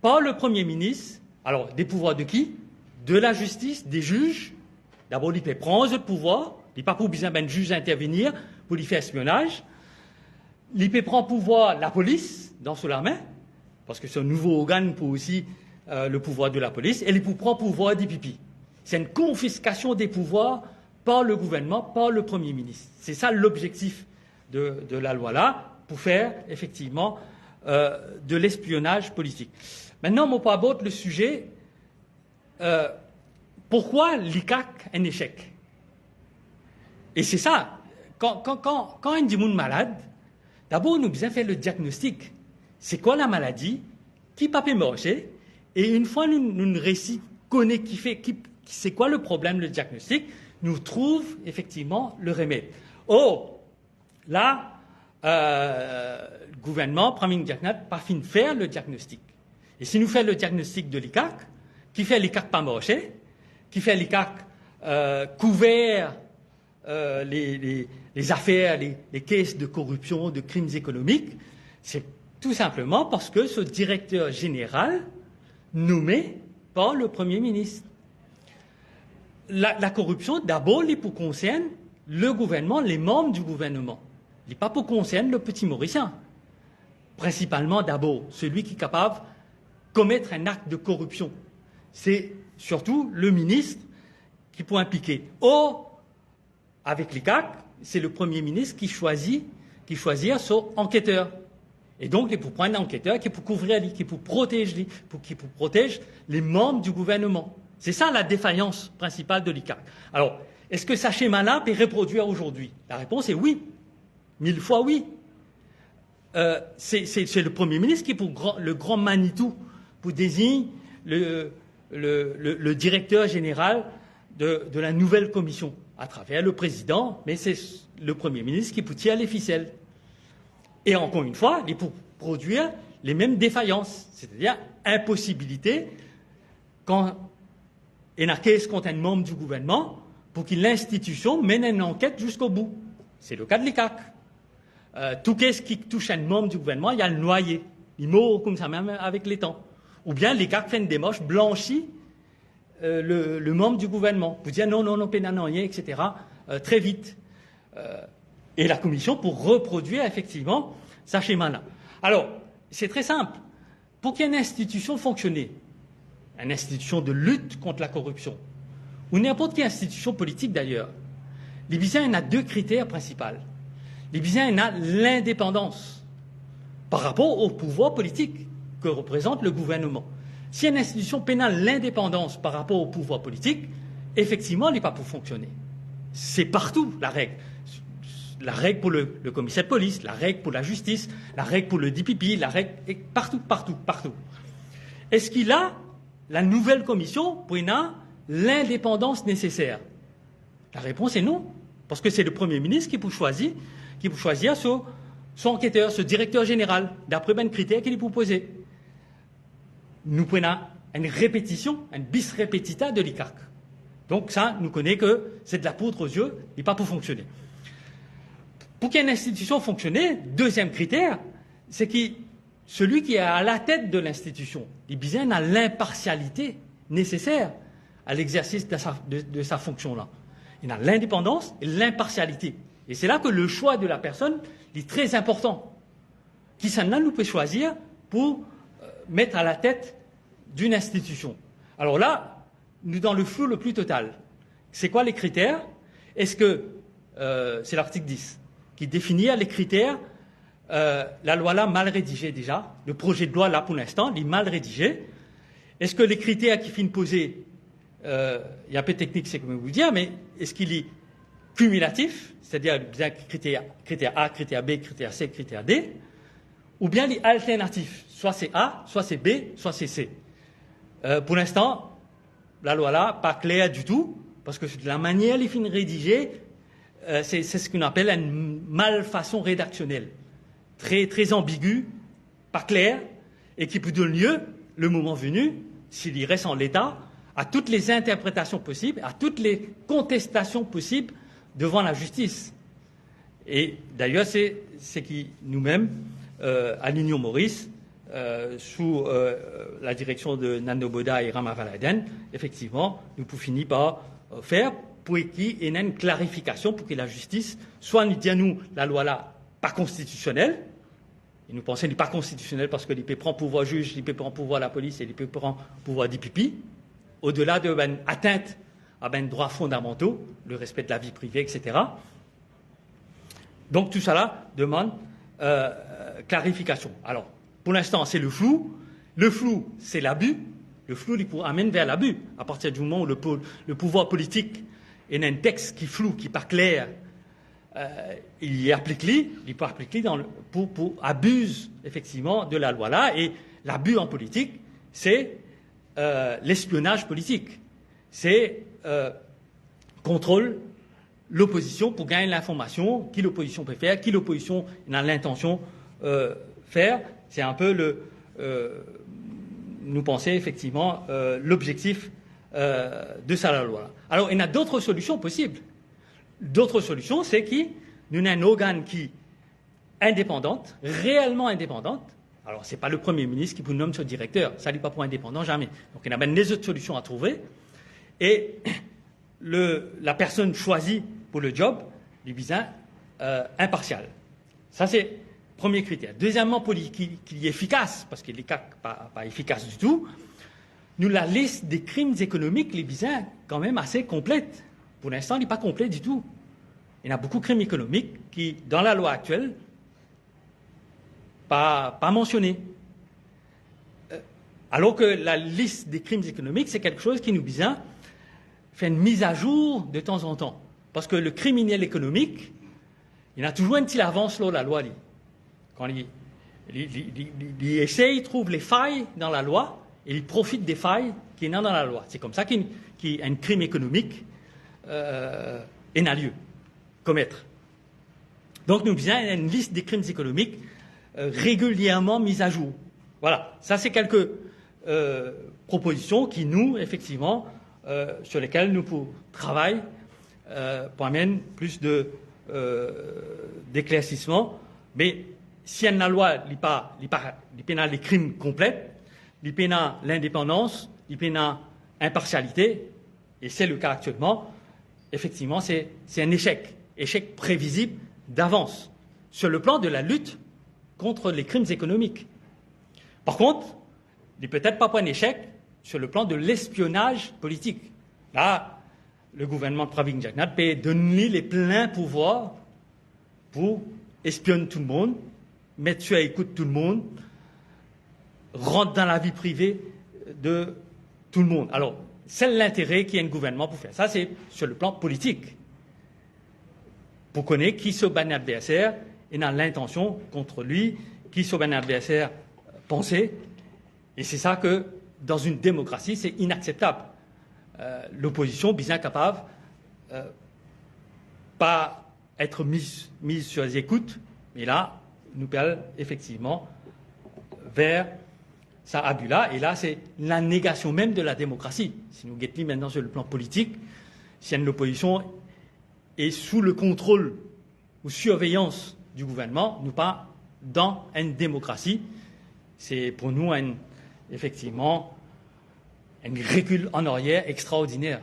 par le Premier ministre. Alors, des pouvoirs de qui? De la justice, des juges. D'abord, il peut prendre le pouvoir. Il n'y a pas pour besoin d'un juge intervenir pour lui faire espionnage. Il peut prendre pouvoir la police dans sous la main, parce que c'est un nouveau organe pour aussi le pouvoir de la police, et il peut prendre pouvoir des pipis. C'est une confiscation des pouvoirs par le gouvernement, par le Premier ministre. C'est ça l'objectif de la loi là, pour faire effectivement de l'espionnage politique. Maintenant, on peut aborder le sujet pourquoi l'ICAC est un échec. Et c'est ça, quand un dit monde malade, d'abord nous avons besoin de faire le diagnostic. C'est quoi la maladie? Qui peut marcher? Et une fois nous réussissons connaître c'est quoi le problème, le diagnostic, nous trouvons effectivement le remède. Oh, là, le gouvernement prend une diagnostic, pas fin de faire le diagnostic. Et si nous faisons le diagnostic de l'ICAC, qui fait l'ICAC pas marcher, qui fait l'ICAC couvert les affaires, les caisses de corruption, de crimes économiques, c'est tout simplement parce que ce directeur général nommé par le Premier ministre. La corruption, d'abord, il concerne le gouvernement, les membres du gouvernement. Il n'est pas pour concerner le petit Mauricien. Principalement, d'abord, celui qui est capable de commettre un acte de corruption. C'est surtout le ministre qui peut impliquer. Or, avec l'ICAC, c'est le Premier ministre qui choisit son enquêteur. Et donc, il peut prendre un enquêteur qui peut couvrir, qui peut protéger, qui peut protéger les membres du gouvernement. C'est ça la défaillance principale de l'ICAC. Alors, est-ce que ce schéma-là peut reproduire aujourd'hui? La réponse est oui. 1000 fois oui. C'est le Premier ministre qui est le grand Manitou pour désigner le directeur général de la nouvelle commission à travers le président, mais c'est le Premier ministre qui peut tirer les ficelles. Et encore une fois, il peut produire les mêmes défaillances, c'est-à-dire impossibilité quand il y a un case contre un membre du gouvernement pour que l'institution mène une enquête jusqu'au bout. C'est le cas de l'ICAC. Tout case qui touche un membre du gouvernement, il y a le noyé. Il meurt comme ça même avec les temps. Ou bien l'ICAC fait une démarche blanchit le membre du gouvernement pour dire non, pénal, etc. Très vite. Et la commission pour reproduire effectivement ce schéma-là. Alors, c'est très simple. Pour qu'il y ait une institution fonctionnelle, une institution de lutte contre la corruption, ou n'importe quelle institution politique d'ailleurs, les Bisins a deux critères principaux. Les Bisins a l'indépendance par rapport au pouvoir politique que représente le gouvernement. Si une institution pénale l'indépendance par rapport au pouvoir politique, effectivement, elle n'est pas pour fonctionner. C'est partout la règle. La règle pour le commissaire de police, la règle pour la justice, la règle pour le DPP, la règle est partout. Est-ce qu'il a la nouvelle commission pour l'indépendance nécessaire? La réponse est non, parce que c'est le Premier ministre qui peut choisir son enquêteur, ce directeur général, d'après les critères qu'il est proposé. Nous prenons une répétition, un bis repetita de l'ICAC. Donc ça, nous connaissons que c'est de la poudre aux yeux, il n'est pas pour fonctionner. Pour qu'il y ait une institution fonctionner, deuxième critère, c'est que celui qui est à la tête de l'institution, il a l'impartialité nécessaire à l'exercice de sa fonction-là. Il a l'indépendance et l'impartialité. Et c'est là que le choix de la personne est très important. Qui s'en a, nous peut choisir pour mettre à la tête d'une institution. Alors là, nous dans le flou le plus total. C'est quoi les critères? Est-ce que c'est l'article 10 qui définit les critères? La loi là mal rédigée déjà. Le projet de loi là pour l'instant, il est mal rédigé. Est-ce que les critères qui finissent posés, il y a un peu de technique, c'est comme vous dire, mais est-ce qu'il est cumulatif, c'est-à-dire critère A, critère B, critère C, critère D, ou bien il est alternatif, soit c'est A, soit c'est B, soit c'est C. Pour l'instant, la loi là, pas claire du tout, parce que de la manière les fins rédigées, c'est ce qu'on appelle une malfaçon rédactionnelle. Très ambiguë, pas claire, et qui peut donner lieu, le moment venu, s'il y reste en l'état, à toutes les interprétations possibles, à toutes les contestations possibles devant la justice. Et d'ailleurs, c'est qui nous-mêmes, à l'Union Maurice, sous la direction de Nando Boda et Rama Valaden, effectivement, nous pouvons finir par faire pour qu'il y ait une clarification, pour que la justice soit, nous dire nous, la loi là, pas constitutionnelle, et nous pensons qu'elle n'est pas constitutionnelle parce qu'il peut prendre pouvoir juge, il peut prendre pouvoir la police et il peut prendre pouvoir des pipis, au-delà de atteinte à droits fondamentaux, le respect de la vie privée, etc. Donc tout cela demande clarification. Alors, pour l'instant, c'est le flou. Le flou, c'est l'abus. Le flou, il amène vers l'abus. À partir du moment où le pouvoir politique est un texte qui est flou, qui n'est pas clair, il y applique, il peut appliquer pour abuse effectivement de la loi là. Et l'abus en politique, c'est l'espionnage politique. C'est contrôle l'opposition pour gagner l'information, qui l'opposition peut faire, qui l'opposition a l'intention faire. C'est un peu nous pensons effectivement l'objectif de cette loi. Alors, il y a d'autres solutions possibles. D'autres solutions, c'est que nous avons un organe qui est indépendante, réellement indépendante. Alors, ce n'est pas le Premier ministre qui vous nomme ce directeur, ça n'est pas pour indépendant, jamais. Donc, il y a même des autres solutions à trouver. Et la personne choisie pour le job, il vient impartial. Ça, c'est premier critère. Deuxièmement, pour qu'il est efficace, parce qu'il n'est pas efficace du tout, nous, la liste des crimes économiques, les vient quand même assez complète. Pour l'instant, elle n'est pas complète du tout. Il y a beaucoup de crimes économiques qui, dans la loi actuelle, pas mentionnés. Alors que la liste des crimes économiques, c'est quelque chose qui nous vient faire une mise à jour de temps en temps. Parce que le criminel économique, il a toujours une petite avance sur la loi. Quand il essaie, il trouve les failles dans la loi et il profite des failles qu'il y a dans la loi. C'est comme ça qu'un crime économique n'a lieu commettre. Donc nous avons une liste des crimes économiques régulièrement mise à jour. Voilà, ça c'est quelques propositions qui nous, effectivement, sur lesquelles nous travaillons pour amener plus d'éclaircissement. Mais si une loi n'est pas les crimes complets, il n'y a l'indépendance, il n'y a l'impartialité, et c'est le cas actuellement, effectivement, c'est un échec prévisible d'avance sur le plan de la lutte contre les crimes économiques. Par contre, il n'est peut-être pas un échec sur le plan de l'espionnage politique. Là, le gouvernement de Pravind Jagnat peut donner les pleins pouvoirs pour espionner tout le monde, mettre sur écoute tout le monde, rentre dans la vie privée de tout le monde. Alors, c'est l'intérêt qu'il y a un gouvernement pour faire. Ça, c'est sur le plan politique. Pour connaître qui sont un adversaire et a l'intention contre lui, qui sont un adversaire pensé. Et c'est ça que, dans une démocratie, c'est inacceptable. L'opposition, bien capable, pas être mise sur les écoutes, mais là, nous parle effectivement vers ça abus-là. Et là, c'est la négation même de la démocratie. Si nous guettons maintenant sur le plan politique, si l'opposition est sous le contrôle ou surveillance du gouvernement, nous pas dans une démocratie. C'est pour nous effectivement un recul en arrière extraordinaire.